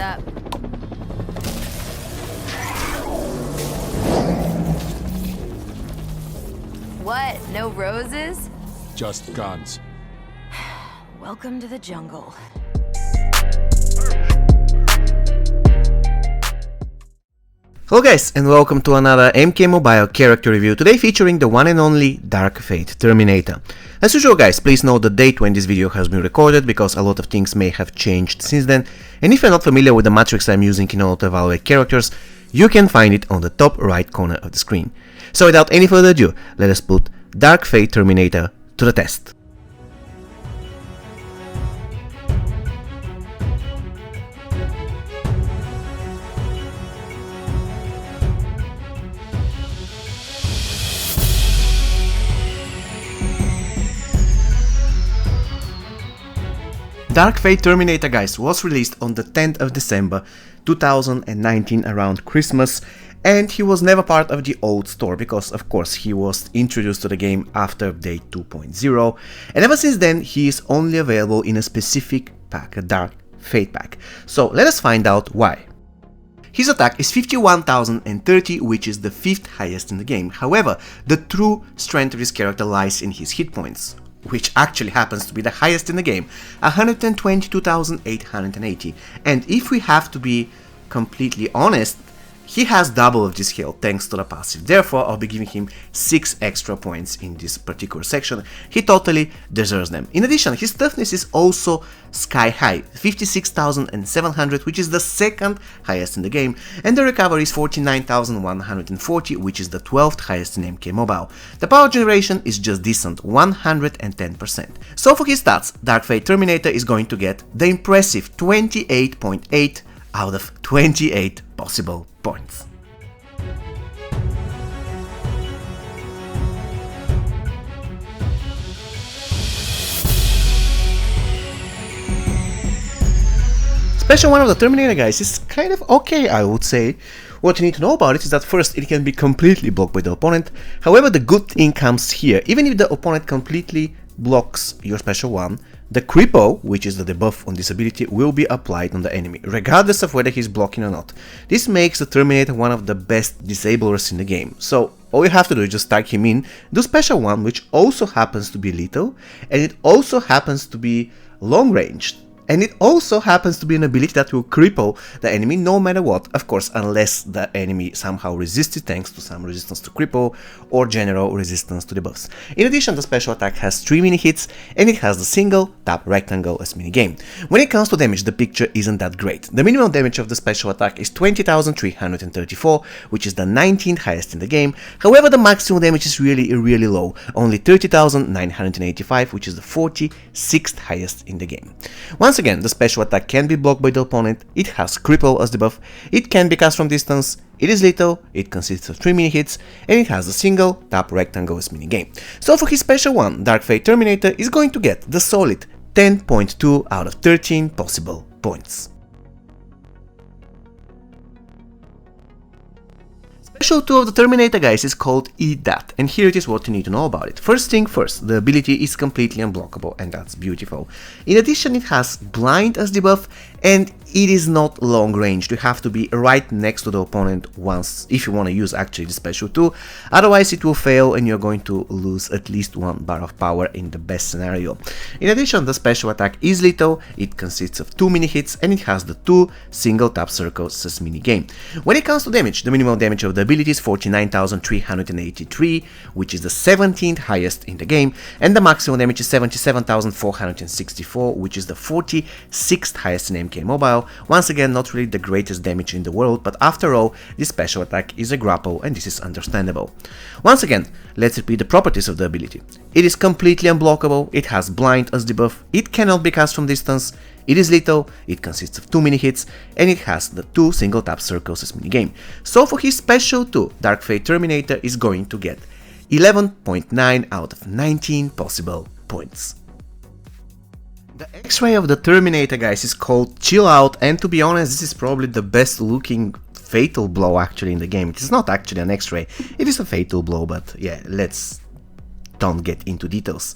up. What? No roses? Just guns. Welcome to the jungle. Hello guys, and welcome to another MK Mobile character review, today featuring the one and only Dark Fate Terminator. As usual guys, please note the date when this video has been recorded, because a lot of things may have changed since then, and if you're not familiar with the matrix I'm using in order to evaluate characters, you can find it on the top right corner of the screen. So without any further ado, let us put Dark Fate Terminator to the test. Dark Fate Terminator, guys, was released on the 10th of December 2019 around Christmas, and he was never part of the old store because, of course, he was introduced to the game after update 2.0, and ever since then he is only available in a specific pack, a Dark Fate pack. So let us find out why. His attack is 51,030, which is the 5th highest in the game. However, the true strength of this character lies in his hit points, which actually happens to be the highest in the game, 122,880. And if we have to be completely honest, he has double of this health thanks to the passive. Therefore, I'll be giving him 6 extra points in this particular section. He totally deserves them. In addition, his toughness is also sky high, 56,700, which is the 2nd highest in the game, and the recovery is 49,140, which is the 12th highest in MK Mobile. The power generation is just decent, 110%. So for his stats, Dark Fate Terminator is going to get the impressive 28.8 out of 28 possible points. Special 1 of the Terminator, guys, is kind of okay, I would say. What you need to know about it is that first, it can be completely blocked by the opponent. However, the good thing comes here. Even if the opponent completely blocks your special 1, the Cripple, which is the debuff on this ability, will be applied on the enemy, regardless of whether he's blocking or not. This makes the Terminator one of the best disablers in the game. So all you have to do is just tag him in, do special 1, which also happens to be lethal, and it also happens to be long ranged. And it also happens to be an ability that will cripple the enemy no matter what, of course, unless the enemy somehow resists it thanks to some resistance to cripple or general resistance to debuffs. In addition, the special attack has 3 mini hits, and it has the single tap rectangle as minigame. When it comes to damage, the picture isn't that great. The minimum damage of the special attack is 20,334, which is the 19th highest in the game. However, the maximum damage is really low, only 30,985, which is the 46th highest in the game. Once again, the special attack can be blocked by the opponent, it has cripple as debuff, it can be cast from distance, it is lethal, it consists of 3 mini hits, and it has a single tap rectangle as minigame. So for his special 1, Dark Fate Terminator is going to get the solid 10.2 out of 13 possible points. Special 2 of the Terminator, guys, is called Eat That, and here it is what you need to know about it. First thing first, the ability is completely unblockable, and that's beautiful. In addition, it has blind as debuff, and it is not long range. You have to be right next to the opponent once if you want to use actually the special 2, otherwise it will fail and you're going to lose at least 1 bar of power in the best scenario. In addition, the special attack is lethal, it consists of 2 mini hits, and it has the 2 single tap circles as mini game. When it comes to damage, the minimum damage of the ability is 49,383, which is the 17th highest in the game, and the maximum damage is 77,464, which is the 46th highest in MK Mobile. Once again, not really the greatest damage in the world, but after all, this special attack is a grapple, and this is understandable. Once again, let's repeat the properties of the ability. It is completely unblockable, it has blind as debuff, it cannot be cast from distance, it is lethal, it consists of 2 mini hits, and it has the 2 single tap circles as minigame. So for his special 2, Dark Fate Terminator is going to get 11.9 out of 19 possible points. The X-ray of the Terminator, guys, is called Chill Out, and to be honest, this is probably the best looking fatal blow actually in the game. It is not actually an X-ray, it is a fatal blow, but yeah, let's don't get into details.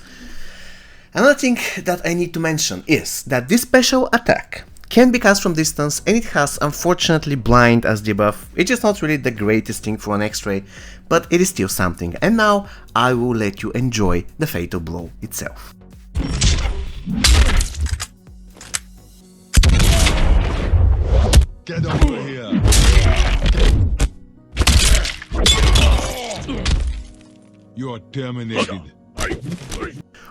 Another thing that I need to mention is that this special attack can be cast from distance, and it has unfortunately blind as debuff. It's just not really the greatest thing for an X-ray, but it is still something. And now I will let you enjoy the Fatal Blow itself. Get over here! You are terminated.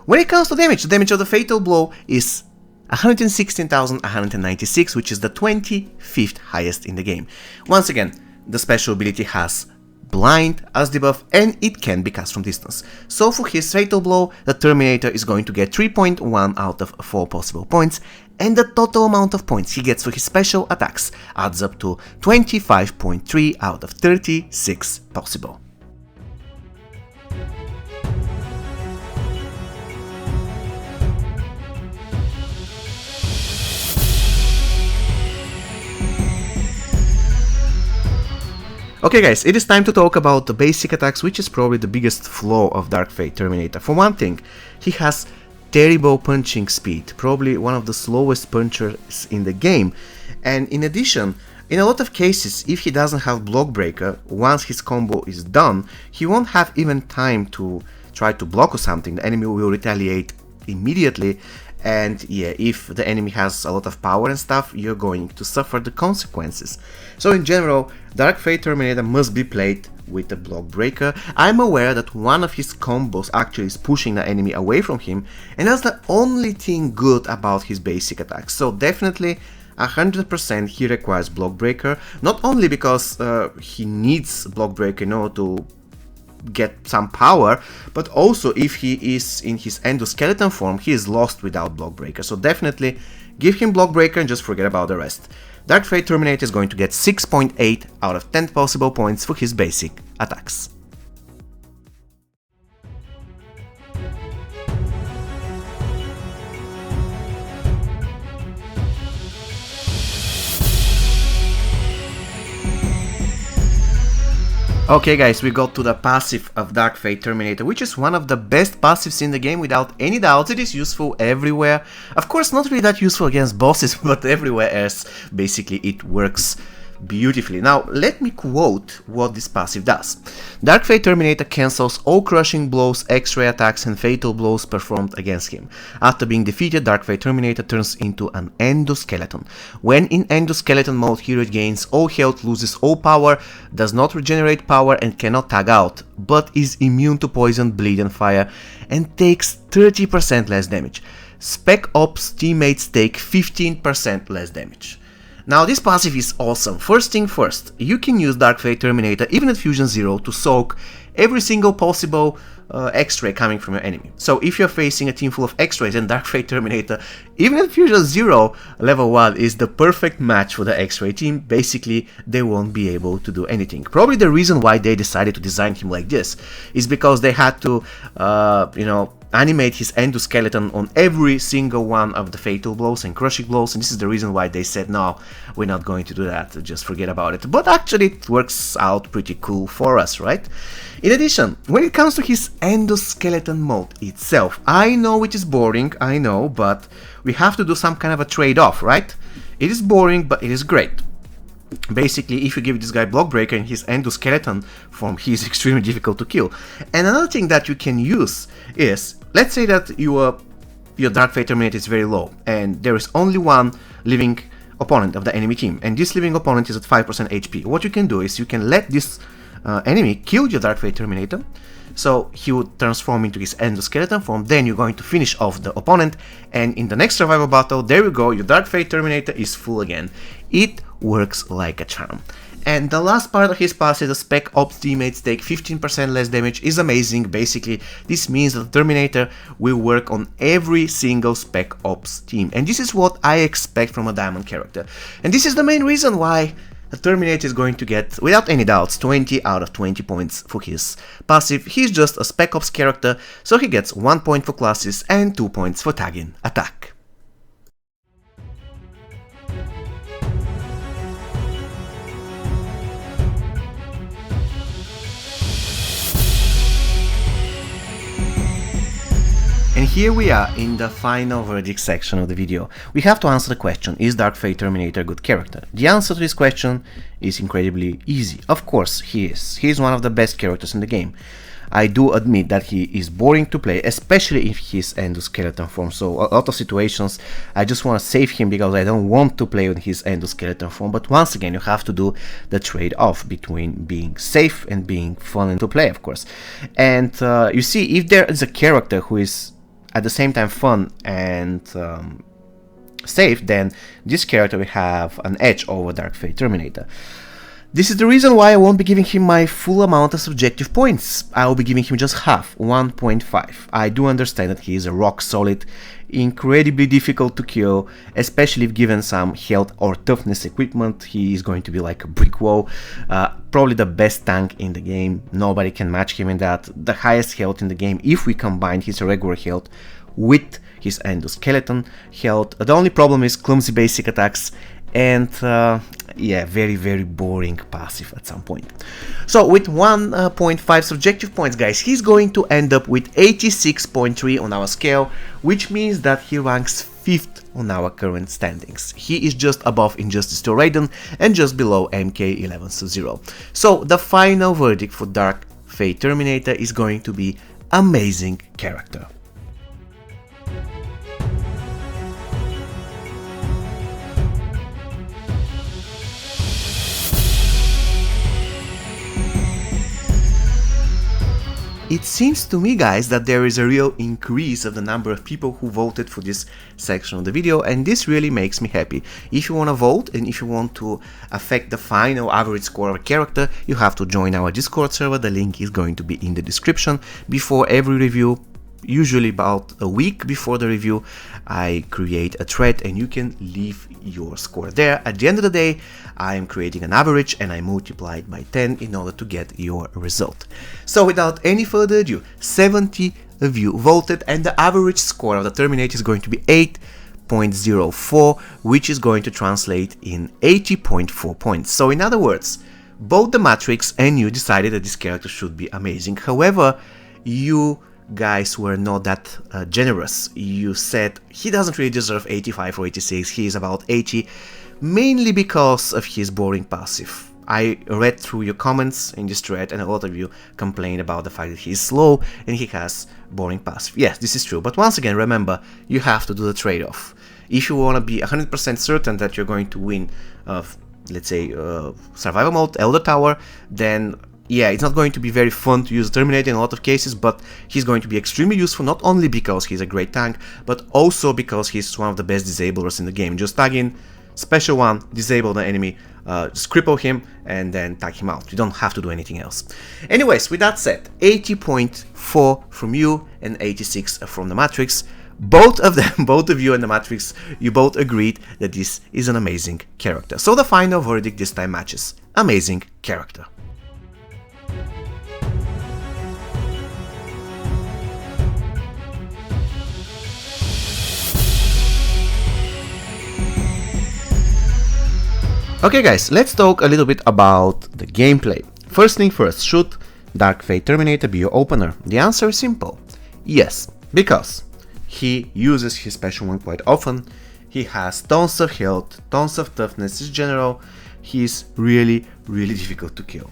When it comes to damage, the damage of the Fatal Blow is 116,196, which is the 25th highest in the game. Once again, the special ability has blind as debuff and it can be cast from distance. So for his Fatal Blow, the Terminator is going to get 3.1 out of 4 possible points, and the total amount of points he gets for his special attacks adds up to 25.3 out of 36 possible. Okay guys, it is time to talk about the basic attacks, which is probably the biggest flaw of Dark Fate Terminator. For one thing, he has terrible punching speed, probably one of the slowest punchers in the game, and in addition, in a lot of cases, if he doesn't have Block Breaker, once his combo is done, he won't have even time to try to block or something. The enemy will retaliate immediately, and yeah, if the enemy has a lot of power and stuff, you're going to suffer the consequences. So in general, Dark Fate Terminator must be played with a Block Breaker. I'm aware that one of his combos actually is pushing the enemy away from him, and that's the only thing good about his basic attacks. So definitely 100% he requires Block Breaker, not only because he needs Block Breaker in order to get some power, but also if he is in his endoskeleton form, he is lost without Block Breaker. So definitely give him Block Breaker and just forget about the rest. Dark Fate Terminator is going to get 6.8 out of 10 possible points for his basic attacks. Okay guys, we got to the passive of Dark Fate Terminator, which is one of the best passives in the game without any doubt. It is useful everywhere. Of course, not really that useful against bosses, but everywhere else, basically it works beautifully. Now, let me quote what this passive does. Dark Fate Terminator cancels all crushing blows, X-ray attacks and fatal blows performed against him. After being defeated, Dark Fate Terminator turns into an endoskeleton. When in endoskeleton mode, he regains all health, loses all power, does not regenerate power and cannot tag out, but is immune to poison, bleed and fire, and takes 30% less damage. Spec Ops teammates take 15% less damage. Now this passive is awesome. First thing first, you can use Dark Fate Terminator even at Fusion 0 to soak every single possible X-ray coming from your enemy. So if you're facing a team full of X-rays, then Dark Fate Terminator, even at Fusion 0 level 1, is the perfect match for the X-ray team. Basically, they won't be able to do anything. Probably the reason why they decided to design him like this is because they had to, animate his endoskeleton on every single one of the fatal blows and crushing blows, and this is the reason why they said, no, we're not going to do that, just forget about it. But actually it works out pretty cool for us, right? In addition, when it comes to his endoskeleton mode itself, I know it is boring, I know, but we have to do some kind of a trade-off, right? It is boring, but it is great. Basically, if you give this guy Block Breaker in his endoskeleton form, he is extremely difficult to kill. And another thing that you can use is, let's say that your Dark Fate Terminator is very low, and there is only one living opponent of the enemy team, and this living opponent is at 5% HP. What you can do is you can let this enemy kill your Dark Fate Terminator, so he would transform into his endoskeleton form, then you're going to finish off the opponent, and in the next survival battle, there we go, your Dark Fate Terminator is full again. It works like a charm. And the last part of his passive, the Spec Ops teammates take 15% less damage, is amazing. Basically, this means that the Terminator will work on every single Spec Ops team. And this is what I expect from a Diamond character. And this is the main reason why the Terminator is going to get, without any doubts, 20 out of 20 points for his passive. He's just a Spec Ops character, so he gets 1 point for classes and 2 points for tagging attack. And here we are in the final verdict section of the video. We have to answer the question, is Dark Fate Terminator a good character? The answer to this question is incredibly easy. Of course he is. He is one of the best characters in the game. I do admit that he is boring to play, especially if he's endoskeleton form. So a lot of situations I just want to save him because I don't want to play with his endoskeleton form. But once again, you have to do the trade-off between being safe and being fun to play, of course. And you see, if there is a character who is at the same time fun and safe, then this character will have an edge over Dark Fate Terminator. This is the reason why I won't be giving him my full amount of subjective points. I will be giving him just half, 1.5. I do understand that he is a rock solid, incredibly difficult to kill, especially if given some health or toughness equipment. He is going to be like a brick wall, probably the best tank in the game. Nobody can match him in that. The highest health in the game if we combine his regular health with his endoskeleton health. The only problem is clumsy basic attacks and yeah, very boring passive at some point. So with 1.5 subjective points, guys, he's going to end up with 86.3 on our scale, which means that he ranks 5th on our current standings. He is just above Injustice to Raiden and just below MK11 Sub-Zero. So the final verdict for Dark Fate Terminator is going to be amazing character. It seems to me, guys, that there is a real increase of the number of people who voted for this section of the video, and this really makes me happy. If you want to vote and if you want to affect the final average score of a character, you have to join our Discord server. The link is going to be in the description. Before every review, usually about a week before the review, I create a thread and you can leave your score there. At the end of the day, I am creating an average and I multiply it by 10 in order to get your result. So without any further ado, 70 of you voted and the average score of the Terminator is going to be 8.04, which is going to translate in 80.4 points. So in other words, both the Matrix and you decided that this character should be amazing. However, you guys were not that generous. You said he doesn't really deserve 85 or 86, he is about 80, mainly because of his boring passive. I read through your comments in this thread and a lot of you complained about the fact that he's slow and he has boring passive. Yes, this is true, but once again, remember, you have to do the trade-off. If you want to be 100% certain that you're going to win, let's say, survival mode, Elder Tower, then yeah, it's not going to be very fun to use Terminator in a lot of cases, but he's going to be extremely useful not only because he's a great tank, but also because he's one of the best disablers in the game. Just tag in special one, disable the enemy, just cripple him, and then tag him out. You don't have to do anything else. Anyways, with that said, 80.4 from you and 86 from the Matrix. Both of them, both of you and the Matrix, you both agreed that this is an amazing character. So the final verdict this time matches. Amazing character. Okay guys, let's talk a little bit about the gameplay. First thing first, should Dark Fate Terminator be your opener? The answer is simple. Yes, because he uses his special one quite often, he has tons of health, tons of toughness, in general, he's really difficult to kill.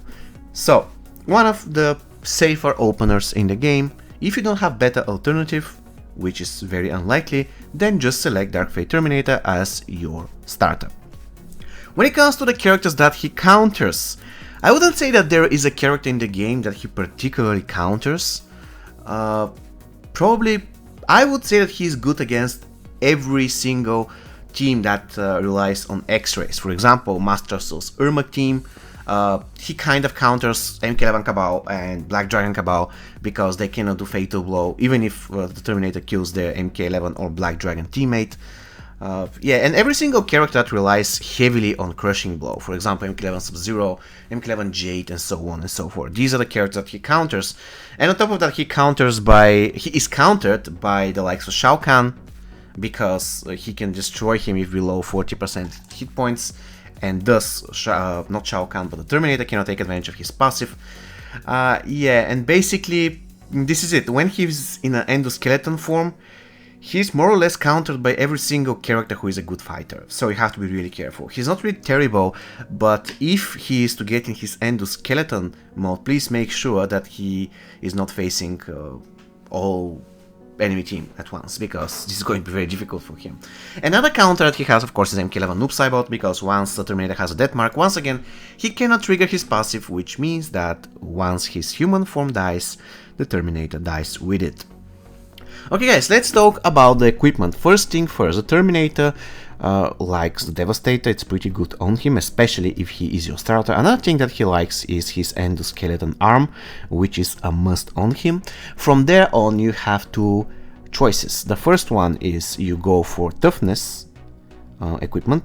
So, one of the safer openers in the game. If you don't have better alternative, which is very unlikely, then just select Dark Fate Terminator as your starter. When it comes to the characters that he counters, I wouldn't say that there is a character in the game that he particularly counters. Probably, I would say that he's good against every single team that relies on X-rays. For example, Master Soul's Irma team, he kind of counters MK11 Cabal and Black Dragon Cabal because they cannot do Fatal Blow, even if the Terminator kills their MK11 or Black Dragon teammate. Yeah, and every single character that relies heavily on Crushing Blow, for example MK11 Sub-Zero, MK11 Jade, and so on and so forth. These are the characters that he counters, and on top of that he is countered by the likes of Shao Kahn, because he can destroy him if below 40% hit points, and thus, not Shao Kahn, but the Terminator cannot take advantage of his passive. Yeah, and basically, this is it. When he's in an endoskeleton form, he's more or less countered by every single character who is a good fighter, so you have to be really careful. He's not really terrible, but if he is to get in his endoskeleton mode, please make sure that he is not facing all enemy team at once, because this is going to be very difficult for him. Another counter that he has, of course, is MK11 Noob Cybot, because once the Terminator has a death mark, once again, he cannot trigger his passive, which means that once his human form dies, the Terminator dies with it. Okay guys, let's talk about the equipment. First thing first, the Terminator likes the Devastator, it's pretty good on him, especially if he is your starter. Another thing that he likes is his endoskeleton arm, which is a must on him. From there on you have two choices. The first one is you go for toughness equipment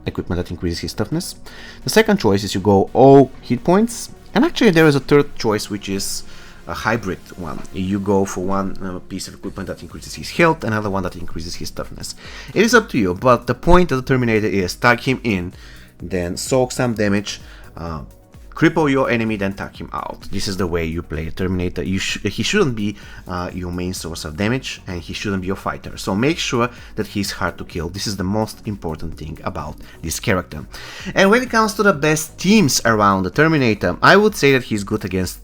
that increases his toughness. The second choice is you go all hit points, and actually there is a third choice, which is a hybrid one. You go for one piece of equipment that increases his health, another one that increases his toughness. It is up to you, but the point of the Terminator is tag him in, then soak some damage, cripple your enemy, then tag him out. This is the way you play a Terminator. He shouldn't be your main source of damage, and he shouldn't be your fighter. So make sure that he's hard to kill. This is the most important thing about this character. And when it comes to the best teams around the Terminator, I would say that he's good against,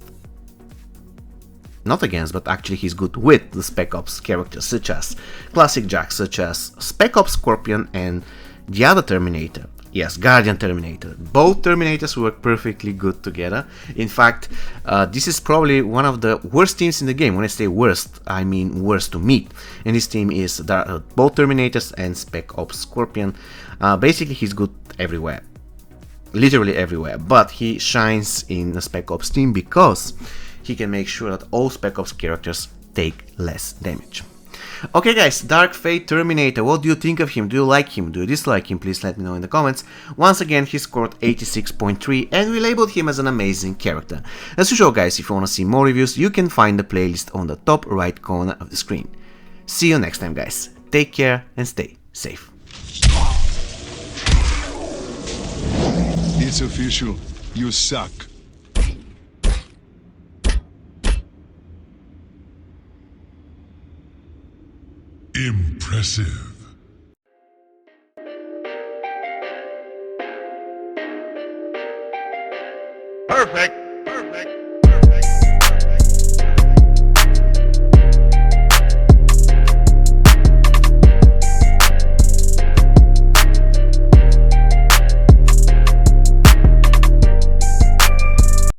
not against, but actually he's good with the Spec Ops characters, such as Classic Jack, such as Spec Ops Scorpion, and the other Terminator. Yes, Guardian Terminator. Both Terminators work perfectly good together. In fact, this is probably one of the worst teams in the game. When I say worst, I mean worst to meet. And this team is both Terminators and Spec Ops Scorpion. Basically, he's good everywhere. Literally everywhere. But he shines in the Spec Ops team because he can make sure that all Spec Ops characters take less damage. Okay guys, Dark Fate Terminator, what do you think of him? Do you like him? Do you dislike him? Please let me know in the comments. Once again, he scored 86.3 and we labeled him as an amazing character. As usual guys, if you want to see more reviews, you can find the playlist on the top right corner of the screen. See you next time guys, take care and stay safe. It's official. You suck. Impressive.